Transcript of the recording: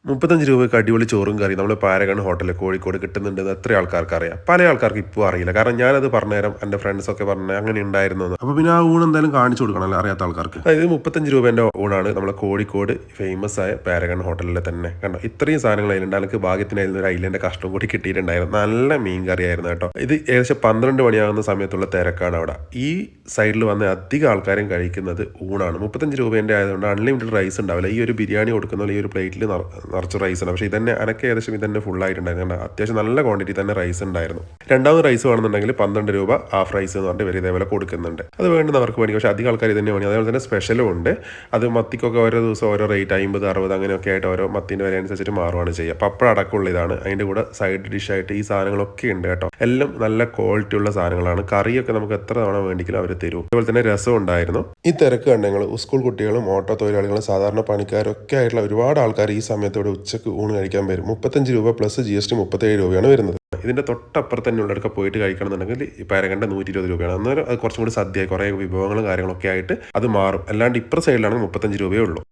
35 രൂപയ്ക്ക് അടിപൊളി ചോറും കറി നമ്മൾ പാരഗൺ ഹോട്ടലിൽ കോഴിക്കോട് കിട്ടുന്നുണ്ടെന്ന് എത്ര ആൾക്കാർക്ക് അറിയാം. പല ആൾക്കാർക്ക് ഇപ്പോൾ അറിയില്ല. കാരണം ഞാനത് പറഞ്ഞുതരാം, എൻ്റെ ഫ്രണ്ട്സൊക്കെ പറഞ്ഞ അങ്ങനെ ഉണ്ടായിരുന്നു. അപ്പോൾ പിന്നെ ആ ഊണ് എന്തായാലും കാണിച്ചു കൊടുക്കണമല്ലോ അറിയാത്ത ആൾക്കാർക്ക്. അതായത് 35 രൂപേൻ്റെ ഊണാണ് നമ്മളെ കോഴിക്കോട് ഫേമസ് ആയ പാരഗൺ ഹോട്ടലിൽ തന്നെ. കണ്ടോ, ഇത്രയും സാധനങ്ങൾ അതിലുണ്ട്. എനിക്ക് ഭാഗ്യത്തിനായിരുന്നു ഒരു അയിലേൻ്റെ കഷ്ണം കൂടി കിട്ടിയിട്ടുണ്ടായിരുന്നു. നല്ല മീൻ കറിയായിരുന്നു കേട്ടോ. ഇത് ഏകദേശം 12 മണിയാകുന്ന സമയത്തുള്ള തിരക്കാണ് അവിടെ. ഈ സൈഡിൽ വന്ന അധികം ആൾക്കാരും കഴിക്കുന്നത് ഊണാണ്. 35 രൂപേൻ്റെ ആയതുകൊണ്ട് അൺലിമിറ്റഡ് റൈസ് ഉണ്ടാവില്ല. ഈ ഒരു ബിരിയാണി കൊടുക്കുന്ന ഈ ഒരു പ്ലേറ്റിൽ നിറച്ച് റൈസ് ഉണ്ട്. പക്ഷേ ഇതന്നെ അനക്ക് ഏകദേശം ഇതന്നെ ഫുള്ളായിട്ടുണ്ടായിരുന്നു. അത്യാവശ്യം നല്ല ക്വാണ്ടിറ്റി തന്നെ റൈസ് ഉണ്ടായിരുന്നു. രണ്ടാമത് റൈസ് വേണമെന്നുണ്ടെങ്കിൽ 12 രൂപ ഹാഫ് റൈസ് എന്ന് പറഞ്ഞിട്ട് ഇവർ ഇതേപോലെ കൊടുക്കുന്നുണ്ട്. അത് വേണ്ടുന്നവർക്ക് വേണ്ടി. പക്ഷേ അധികം ആൾക്കാർ ഇതന്നെ വേണം. അതേപോലെ തന്നെ സ്പെഷ്യലും ഉണ്ട്. അത് മത്തിക്കൊക്കെ ഓരോ ദിവസം ഓരോ റേറ്റ് 50, 60 അങ്ങനെയൊക്കെ ആയിട്ട് ഓരോ മത്തിൻ്റെ വില അനുസരിച്ചിട്ട് മാറുകയാണ് ചെയ്യുക. പപ്പടം അടക്കമുള്ള ഇതാണ്. അതിൻ്റെ കൂടെ സൈഡ് ഡിഷായിട്ട് ഈ സാധനങ്ങളൊക്കെ ഉണ്ട് കേട്ടോ. എല്ലാം നല്ല ക്വാളിറ്റി ഉള്ള സാധനങ്ങളാണ്. കറിയൊക്കെ നമുക്ക് എത്ര തവണ വേണ്ടിക്കലും അവർ തരും. അതുപോലെ തന്നെ രസം ഉണ്ടായിരുന്നു. ഈ തിരക്ക് കണ്ട് ഞങ്ങൾ സ്കൂൾ കുട്ടികളും ഓട്ടോ തൊഴിലാളികളും സാധാരണ പണിക്കാരൊക്കെ ആയിട്ടുള്ള ഒരുപാട് ആൾക്കാർ ഈ സമയത്തോടെ ഉച്ചക്ക് ഊണ് കഴിക്കാൻ വരും. 35 രൂപ പ്ലസ് GST 37 രൂപയാണ് വരുന്നത്. ഇതിൻ്റെ തൊട്ടപ്പുറത്ത് തന്നെ ഉള്ളിടക്ക് പോയിട്ട് കഴിക്കണം എന്നുണ്ടെങ്കിൽ ഈ പാരഗണ്ട 120 രൂപയാണ്. അന്നേരം അത് കുറച്ചും കൂടി സദ്യ കുറേ വിഭവങ്ങളും കാര്യങ്ങളൊക്കെ ആയിട്ട് അത് മാറും. അല്ലാണ്ട് ഇപ്പുറ സൈഡിലാണെങ്കിൽ 35 രൂപയേ ഉള്ളൂ.